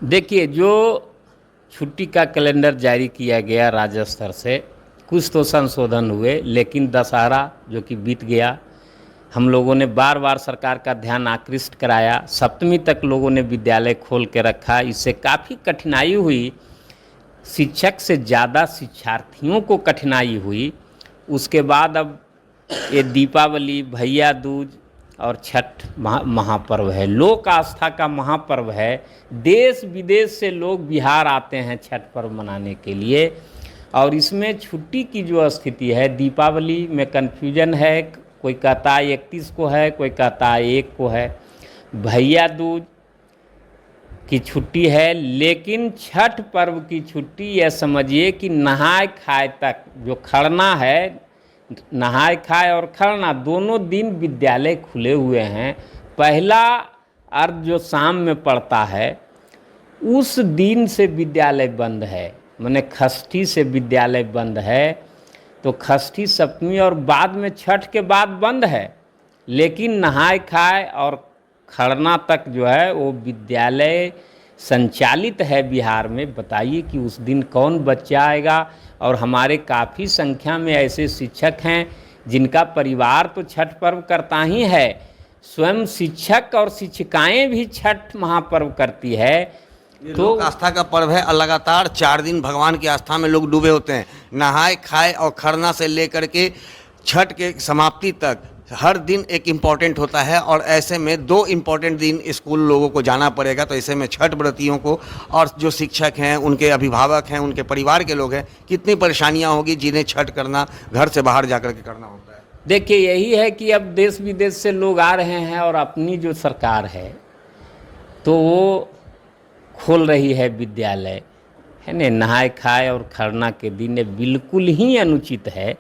देखिए, जो छुट्टी का कैलेंडर जारी किया गया राज्य स्तर से, कुछ तो संशोधन हुए, लेकिन दशहरा जो कि बीत गया, हम लोगों ने बार बार सरकार का ध्यान आकृष्ट कराया। सप्तमी तक लोगों ने विद्यालय खोल के रखा, इससे काफ़ी कठिनाई हुई, शिक्षक से ज़्यादा शिक्षार्थियों को कठिनाई हुई। उसके बाद अब ये दीपावली, भैया दूज और छठ महापर्व है, लोक आस्था का महापर्व है। देश विदेश से लोग बिहार आते हैं छठ पर्व मनाने के लिए, और इसमें छुट्टी की जो स्थिति है, दीपावली में कन्फ्यूजन है, कोई कहता है 31 को है, कोई कहता है 1 को है। भैया दूज की छुट्टी है, लेकिन छठ पर्व की छुट्टी यह समझिए कि नहाए खाए तक, जो खरना है, नहाए खाए और खरना दोनों दिन विद्यालय खुले हुए हैं। पहला अर्घ जो शाम में पड़ता है, उस दिन से विद्यालय बंद है, माने षष्ठी से विद्यालय बंद है। तो षष्ठी, सप्तमी और बाद में छठ के बाद बंद है, लेकिन नहाए खाए और खरना तक जो है वो विद्यालय संचालित है बिहार में। बताइए कि उस दिन कौन बच्चा आएगा। और हमारे काफ़ी संख्या में ऐसे शिक्षक हैं जिनका परिवार तो छठ पर्व करता ही है, स्वयं शिक्षक और शिक्षिकाएं भी छठ महापर्व करती है। तो आस्था का पर्व है और लगातार 4 दिन भगवान की आस्था में लोग डूबे होते हैं। नहाए खाए और खरना से लेकर के छठ के समाप्ति तक हर दिन एक इम्पॉर्टेंट होता है, और ऐसे में 2 इम्पॉर्टेंट दिन स्कूल लोगों को जाना पड़ेगा। तो ऐसे में छठ व्रतियों को और जो शिक्षक हैं, उनके अभिभावक हैं, उनके परिवार के लोग हैं, कितनी परेशानियां होगी जिन्हें छठ करना घर से बाहर जा कर के करना होता है। देखिए, यही है कि अब देश विदेश से लोग आ रहे हैं, और अपनी जो सरकार है तो वो खोल रही है विद्यालय, है न। नहाए खाए और खरना के दिन ये बिल्कुल ही अनुचित है।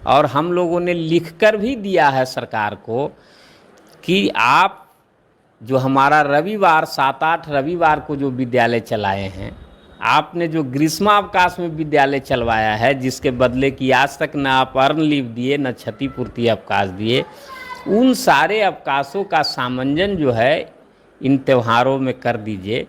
और हम लोगों ने लिखकर भी दिया है सरकार को कि आप जो हमारा रविवार, 7-8 रविवार को जो विद्यालय चलाए हैं, आपने जो ग्रीष्मावकाश में विद्यालय चलवाया है, जिसके बदले कि आज तक न आप अर्न लीव दिए, न क्षतिपूर्ति अवकाश दिए, उन सारे अवकाशों का सामंजन जो है इन त्योहारों में कर दीजिए।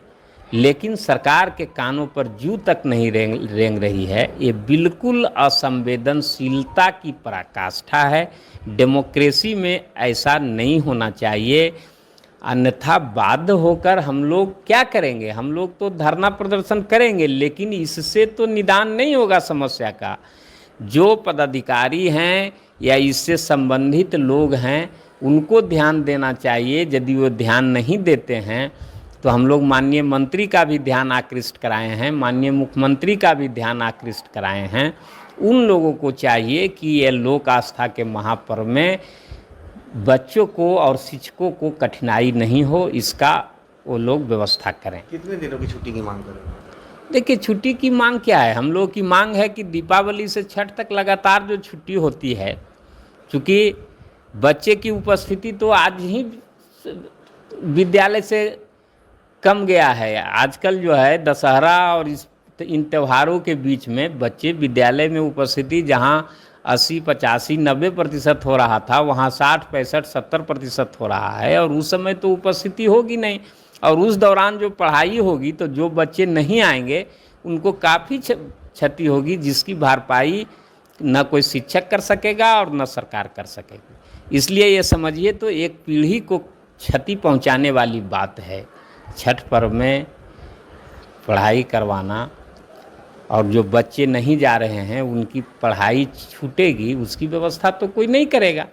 लेकिन सरकार के कानों पर जू तक नहीं रेंग रही है। ये बिल्कुल असंवेदनशीलता की पराकाष्ठा है। डेमोक्रेसी में ऐसा नहीं होना चाहिए, अन्यथा बाध्य होकर हम लोग क्या करेंगे? हम लोग तो धरना प्रदर्शन करेंगे, लेकिन इससे तो निदान नहीं होगा समस्या का। जो पदाधिकारी हैं या इससे संबंधित लोग हैं, उनको ध्यान देना चाहिए। यदि वो ध्यान नहीं देते हैं तो हम लोग माननीय मंत्री का भी ध्यान आकृष्ट कराए हैं, माननीय मुख्यमंत्री का भी ध्यान आकृष्ट कराए हैं। उन लोगों को चाहिए कि ये लोक आस्था के महापर्व में बच्चों को और शिक्षकों को कठिनाई नहीं हो, इसका वो लोग व्यवस्था करें। कितने दिनों की छुट्टी की मांग करें? देखिए, छुट्टी की मांग क्या है? हम लोग की मांग है कि दीपावली से छठ तक लगातार जो छुट्टी होती है, चूँकि बच्चे की उपस्थिति तो आज ही विद्यालय से कम गया है। आजकल जो है दशहरा और इन त्योहारों के बीच में बच्चे विद्यालय में उपस्थिति जहां 80, 85, 90% हो रहा था, वहां 60, 65, 70% हो रहा है। और उस समय तो उपस्थिति होगी नहीं, और उस दौरान जो पढ़ाई होगी तो जो बच्चे नहीं आएंगे उनको काफ़ी क्षति होगी, जिसकी भरपाई न कोई शिक्षक कर सकेगा और न सरकार कर सकेगी। इसलिए ये समझिए तो एक पीढ़ी को क्षति पहुंचाने वाली बात है छठ पर्व में पढ़ाई करवाना। और जो बच्चे नहीं जा रहे हैं उनकी पढ़ाई छूटेगी, उसकी व्यवस्था तो कोई नहीं करेगा।